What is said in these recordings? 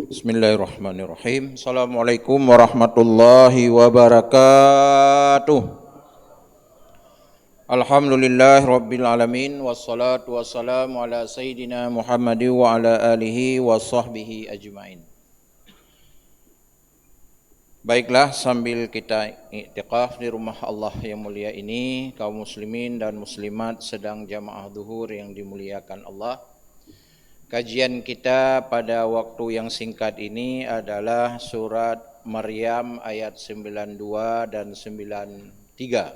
Bismillahirrahmanirrahim. Assalamualaikum warahmatullahi wabarakatuh. Alhamdulillah rabbil alamin. Wassalatu wassalamu ala sayyidina Muhammadin wa ala alihi wa sahbihi ajma'in. Baiklah, sambil kita i'tikaf di rumah Allah yang mulia ini, kaum muslimin dan muslimat sedang jamaah zuhur yang dimuliakan Allah. Kajian kita pada waktu yang singkat ini adalah surat Maryam ayat 92 dan 93.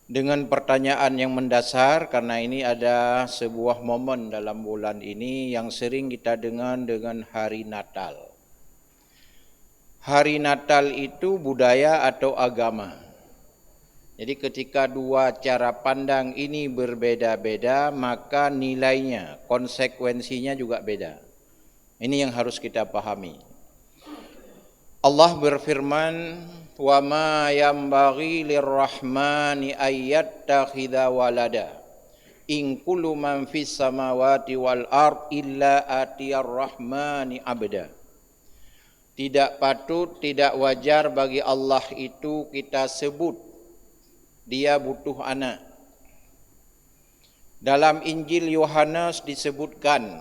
Dengan pertanyaan yang mendasar, karena ini ada sebuah momen dalam bulan ini yang sering kita dengar dengan hari Natal. Hari Natal itu budaya atau agama? Jadi ketika dua cara pandang ini berbeda-beda, maka nilainya, konsekuensinya juga beda. Ini yang harus kita pahami. Allah berfirman, "Wa ma yanbaghi lirrahmani ayyattakhidha walada. In kullu man fis samawati wal ard illa atiyar rahmani abda." Tidak patut, tidak wajar bagi Allah itu kita sebut dia butuh anak. Dalam Injil Yohanes disebutkan,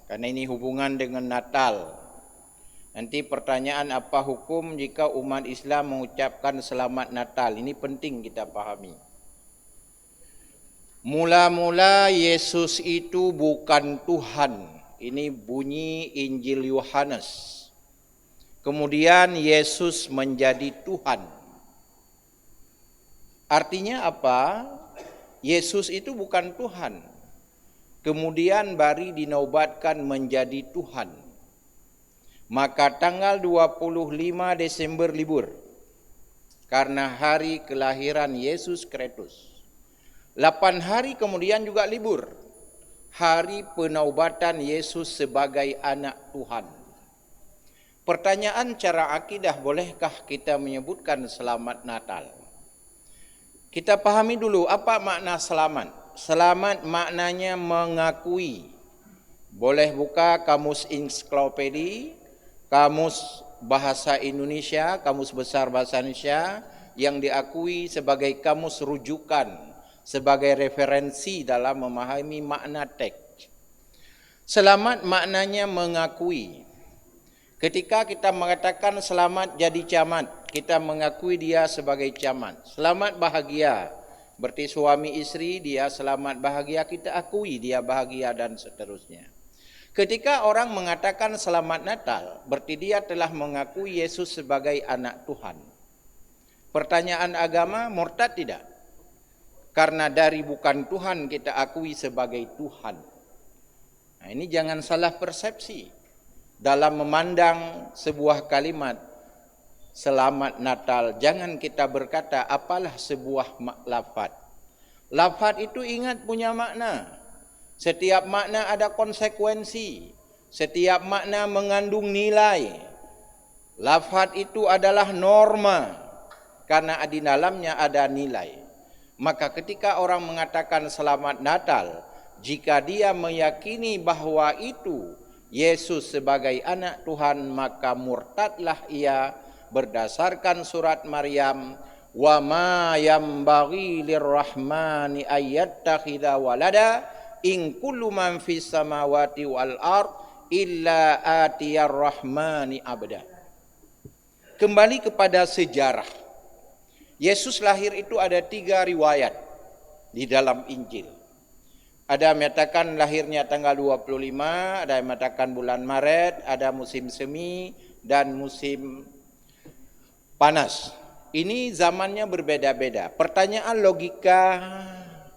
karena ini hubungan dengan Natal. Nanti pertanyaan, apa hukum jika umat Islam mengucapkan selamat Natal? Ini penting kita pahami. Mula-mula Yesus itu bukan Tuhan. Ini bunyi Injil Yohanes. Kemudian Yesus menjadi Tuhan. Artinya apa? Yesus itu bukan Tuhan. Kemudian baru dinobatkan menjadi Tuhan. Maka tanggal 25 Desember libur. Karena hari kelahiran Yesus Kristus. 8 hari kemudian juga libur. Hari penoubatan Yesus sebagai anak Tuhan. Pertanyaan cara akidah, bolehkah kita menyebutkan selamat Natal? Kita pahami dulu apa makna selamat. Selamat maknanya mengakui. Boleh buka kamus ensiklopedia, kamus bahasa Indonesia, kamus besar bahasa Indonesia yang diakui sebagai kamus rujukan, sebagai referensi dalam memahami makna teks. Selamat maknanya mengakui. Ketika kita mengatakan selamat jadi camat, kita mengakui dia sebagai camat. Selamat bahagia, berarti suami istri dia selamat bahagia, kita akui dia bahagia dan seterusnya. Ketika orang mengatakan selamat Natal, berarti dia telah mengakui Yesus sebagai anak Tuhan. Pertanyaan agama, murtad tidak? Karena dari bukan Tuhan kita akui sebagai Tuhan. Nah, ini jangan salah persepsi. Dalam memandang sebuah kalimat selamat Natal, jangan kita berkata apalah sebuah lafaz. Lafaz itu ingat punya makna. Setiap makna ada konsekuensi. Setiap makna mengandung nilai. Lafaz itu adalah norma karena di dalamnya ada nilai. Maka ketika orang mengatakan selamat Natal, jika dia meyakini bahwa itu Yesus sebagai anak Tuhan, maka murtadlah ia berdasarkan surat Maryam, wa ma yanbaghi lirrahmani ayyattakhidha walada in kullu man fis samawati wal ard illa atiyar rahmani abda. Kembali kepada sejarah. Yesus lahir itu ada 3 riwayat di dalam Injil. Ada yang mengatakan lahirnya tanggal 25, ada yang mengatakan bulan Maret, ada musim semi dan musim panas. Ini zamannya berbeda-beda. Pertanyaan logika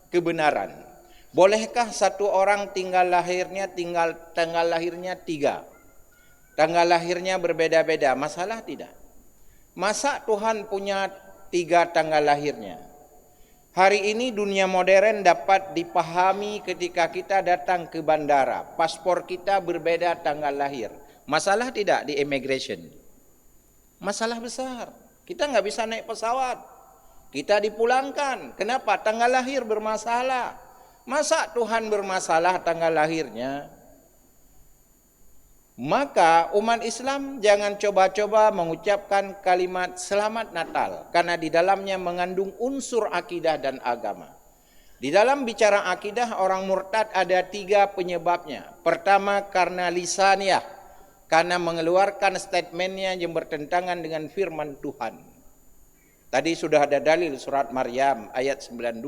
kebenaran. Bolehkah satu orang tanggal lahirnya 3? Tanggal lahirnya berbeda-beda, masalah tidak? Masa Tuhan punya 3 tanggal lahirnya? Hari ini dunia modern dapat dipahami ketika kita datang ke bandara. Paspor kita berbeda tanggal lahir. Masalah tidak di immigration? Masalah besar. Kita nggak bisa naik pesawat. Kita dipulangkan. Kenapa? Tanggal lahir bermasalah. Masa Tuhan bermasalah tanggal lahirnya? Maka umat Islam jangan coba-coba mengucapkan kalimat Selamat Natal, karena di dalamnya mengandung unsur akidah dan agama. Di dalam bicara akidah, orang murtad ada 3 penyebabnya. Pertama, karena lisaniyah, karena mengeluarkan statementnya yang bertentangan dengan firman Tuhan. Tadi sudah ada dalil surat Maryam ayat 92,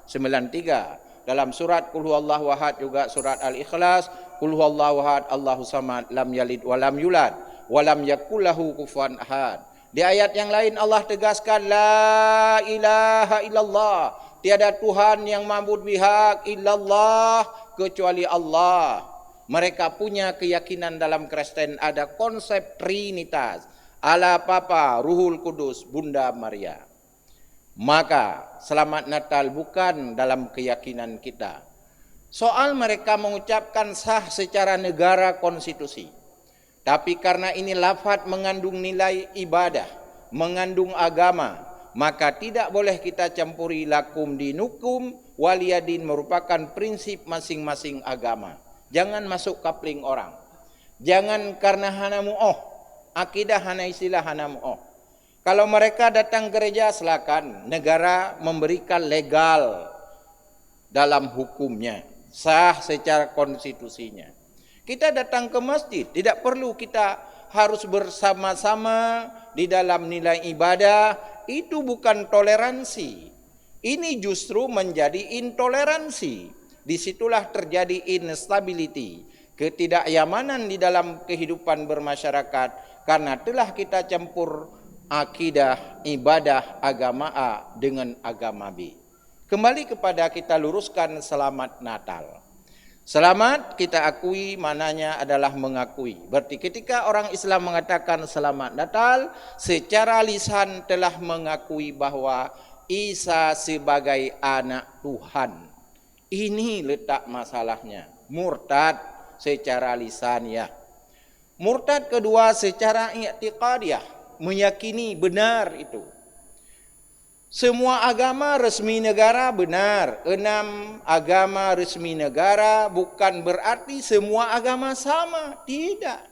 93. Dalam surat Qul huwallahu ahad juga surat Al-Ikhlas, Qul huwallahu ahad, Allahu samad, lam yalid walam yulad, walam yakul lahu kufuwan ahad. Di ayat yang lain Allah tegaskan la ilaha illallah, tiada Tuhan yang ma'bud bihaq illallah kecuali Allah. Mereka punya keyakinan dalam Kristen ada konsep Trinitas. Allah Bapa, Ruhul Kudus, Bunda Maria. Maka Selamat Natal bukan dalam keyakinan kita. Soal mereka mengucapkan sah secara negara konstitusi. Tapi karena ini lafaz mengandung nilai ibadah, mengandung agama, maka tidak boleh kita campuri lakum dinukum waliyadin merupakan prinsip masing-masing agama. Jangan masuk kapling orang. Jangan karena hana mu'oh, akidah hana istilah hana mu'oh. Kalau mereka datang gereja silakan, negara memberikan legal dalam hukumnya, sah secara konstitusinya. Kita datang ke masjid, tidak perlu kita harus bersama-sama di dalam nilai ibadah, itu bukan toleransi. Ini justru menjadi intoleransi. Disitulah terjadi instability, ketidaknyamanan di dalam kehidupan bermasyarakat karena telah kita campur akidah, ibadah, agama A dengan agama B. Kembali kepada kita luruskan Selamat Natal. Selamat kita akui maknanya adalah mengakui. Berarti ketika orang Islam mengatakan Selamat Natal, secara lisan telah mengakui bahwa Isa sebagai anak Tuhan. Ini letak masalahnya. Murtad secara lisaniyah. Murtad kedua secara i'tiqadiyah. Meyakini benar itu. Semua agama resmi negara benar. 6 agama resmi negara bukan berarti semua agama sama. Tidak.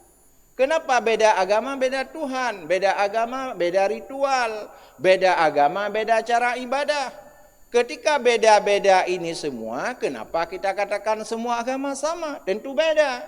Kenapa beda agama beda Tuhan? Beda agama beda ritual. Beda agama beda cara ibadah. Ketika beda-beda ini semua, kenapa kita katakan semua agama sama? Tentu beda.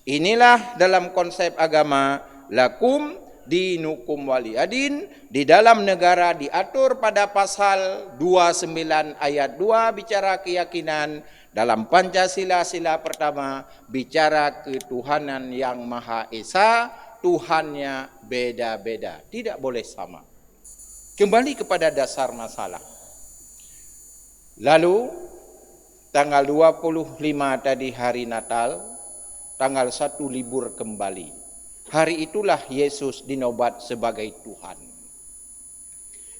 Inilah dalam konsep agama lakum dinukum waliyadin. Di dalam negara diatur pada pasal 29 ayat 2 bicara keyakinan. Dalam Pancasila sila pertama bicara ketuhanan yang Maha Esa. Tuhannya beda-beda, tidak boleh sama. Kembali kepada dasar masalah. Lalu tanggal 25 tadi hari Natal, tanggal 1 libur kembali. Hari itulah Yesus dinobat sebagai Tuhan.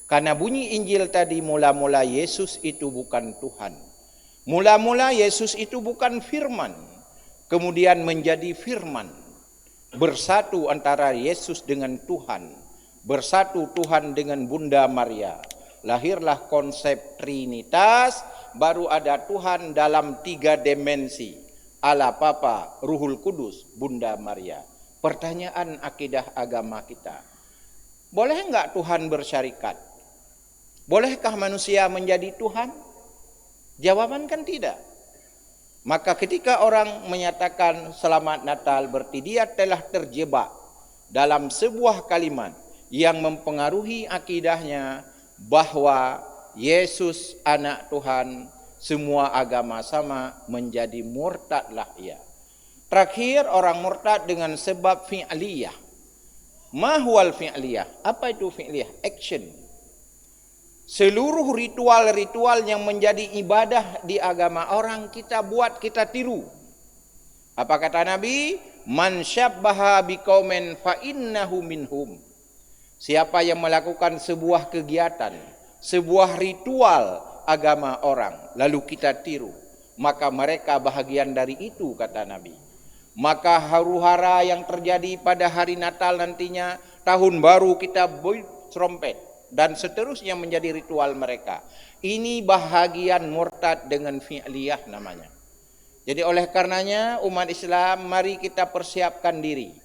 Karena bunyi Injil tadi mula-mula Yesus itu bukan Tuhan. Mula-mula Yesus itu bukan firman. Kemudian menjadi firman. Bersatu antara Yesus dengan Tuhan. Bersatu Tuhan dengan Bunda Maria. Lahirlah konsep Trinitas. Baru ada Tuhan dalam 3 dimensi. Allah Bapa, Ruhul Kudus, Bunda Maria. Pertanyaan akidah agama kita. Boleh enggak Tuhan bersyarikat? Bolehkah manusia menjadi Tuhan? Jawaban kan tidak. Maka ketika orang menyatakan Selamat Natal, berarti dia telah terjebak dalam sebuah kalimat yang mempengaruhi akidahnya bahwa Yesus anak Tuhan, semua agama sama, menjadi murtadlah ia. Terakhir orang murtad dengan sebab fi'liyah. Mahwal fi'liyah. Apa itu fi'liyah? Action. Seluruh ritual-ritual yang menjadi ibadah di agama orang kita buat, kita tiru. Apa kata Nabi? Man syabbaha biqaumin fa innahu minhum. Siapa yang melakukan sebuah kegiatan, sebuah ritual agama orang, lalu kita tiru, maka mereka bahagian dari itu, kata Nabi. Maka haru-hara yang terjadi pada hari Natal nantinya, tahun baru kita trompet dan seterusnya menjadi ritual mereka. Ini bahagian murtad dengan fi'liyah namanya. Jadi oleh karenanya umat Islam, mari kita persiapkan diri.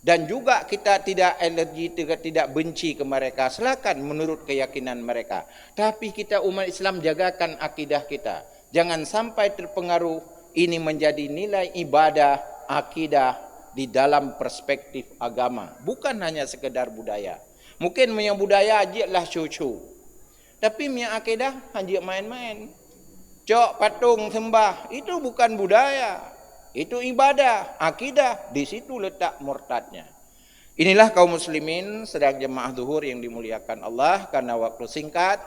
Dan juga kita tidak alergi, tidak benci ke mereka. Silakan menurut keyakinan mereka. Tapi kita umat Islam jagakan akidah kita. Jangan sampai terpengaruh ini menjadi nilai ibadah, akidah di dalam perspektif agama. Bukan hanya sekedar budaya. Mungkin punya budaya ajaklah syucu. Tapi punya akidah ajak main-main. Cok patung sembah itu bukan budaya. Itu ibadah, akidah, di situ letak murtadnya. Inilah kaum muslimin sedang jemaah zuhur yang dimuliakan Allah, karena waktu singkat.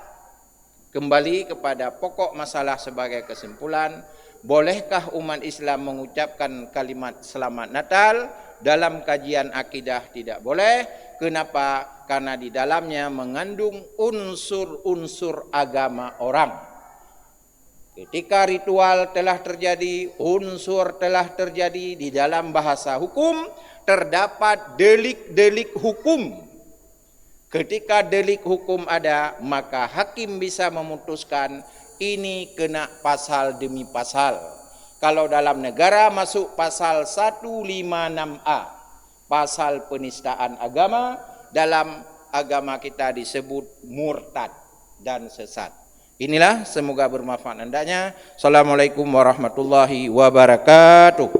Kembali kepada pokok masalah sebagai kesimpulan, bolehkah umat Islam mengucapkan kalimat selamat Natal? Dalam kajian akidah tidak boleh. Kenapa? Karena di dalamnya mengandung unsur-unsur agama orang. Ketika ritual telah terjadi, unsur telah terjadi, di dalam bahasa hukum terdapat delik-delik hukum. Ketika delik hukum ada, maka hakim bisa memutuskan ini kena pasal demi pasal. Kalau dalam negara masuk pasal 156A, pasal penistaan agama, dalam agama kita disebut murtad dan sesat. Inilah, semoga bermanfaat hendaknya. Assalamualaikum warahmatullahi wabarakatuh.